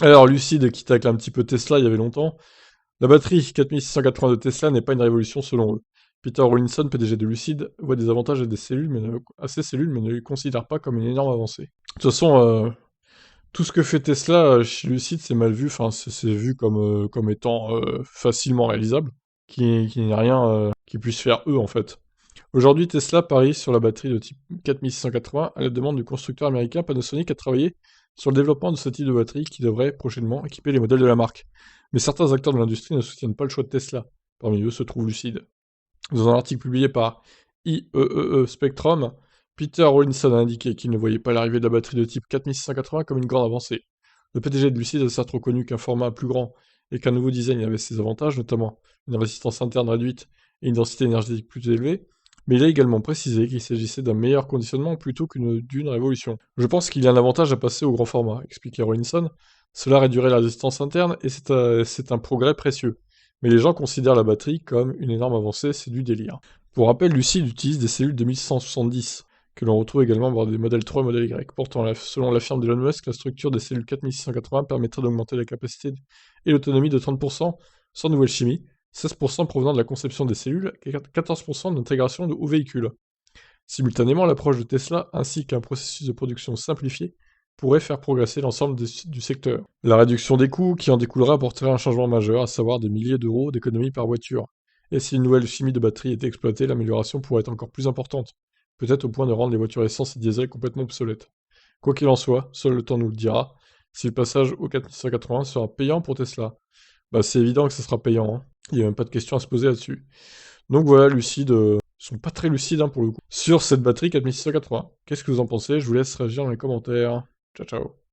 Alors, Lucide, qui tacle un petit peu Tesla il y avait longtemps, la batterie 4680 de Tesla n'est pas une révolution selon eux. Peter Rawlinson, PDG de Lucid, voit des avantages à ces cellules, mais ne les considère pas comme une énorme avancée. De toute façon, tout ce que fait Tesla chez Lucid, c'est mal vu, enfin, c'est vu comme étant facilement réalisable, qui n'est rien qu'ils puissent faire eux, en fait. Aujourd'hui, Tesla parie sur la batterie de type 4680 à la demande du constructeur américain Panasonic a travaillé sur le développement de ce type de batterie qui devrait prochainement équiper les modèles de la marque. Mais certains acteurs de l'industrie ne soutiennent pas le choix de Tesla. Parmi eux se trouve Lucid. Dans un article publié par IEEE Spectrum, Peter Rawlinson a indiqué qu'il ne voyait pas l'arrivée de la batterie de type 4680 comme une grande avancée. Le PDG de Lucid a certes reconnu qu'un format plus grand et qu'un nouveau design avait ses avantages, notamment une résistance interne réduite et une densité énergétique plus élevée, mais il a également précisé qu'il s'agissait d'un meilleur conditionnement plutôt d'une révolution. Je pense qu'il y a un avantage à passer au grand format, expliquait Rawlinson. Cela réduirait la résistance interne et c'est un progrès précieux. Mais les gens considèrent la batterie comme une énorme avancée, c'est du délire. Pour rappel, Lucid utilise des cellules 2170, que l'on retrouve également dans des modèles 3 et modèle Y. Pourtant, selon la firme d'Elon Musk, la structure des cellules 4680 permettrait d'augmenter la capacité et l'autonomie de 30% sans nouvelle chimie, 16% provenant de la conception des cellules et 14% d'intégration au véhicule. Simultanément, l'approche de Tesla ainsi qu'un processus de production simplifié pourrait faire progresser l'ensemble du secteur. La réduction des coûts qui en découlerait apporterait un changement majeur, à savoir des milliers d'euros d'économie par voiture. Et si une nouvelle chimie de batterie était exploitée, l'amélioration pourrait être encore plus importante, peut-être au point de rendre les voitures essence et diesel complètement obsolètes. Quoi qu'il en soit, seul le temps nous le dira, si le passage au 4180 sera payant pour Tesla. Bah c'est évident que ce sera payant, hein. Il n'y a même pas de question à se poser là-dessus. Donc voilà, Lucide, ils sont pas très lucides hein, pour le coup. Sur cette batterie 4680. Qu'est-ce que vous en pensez? Je vous laisse réagir dans les commentaires. Ciao ciao.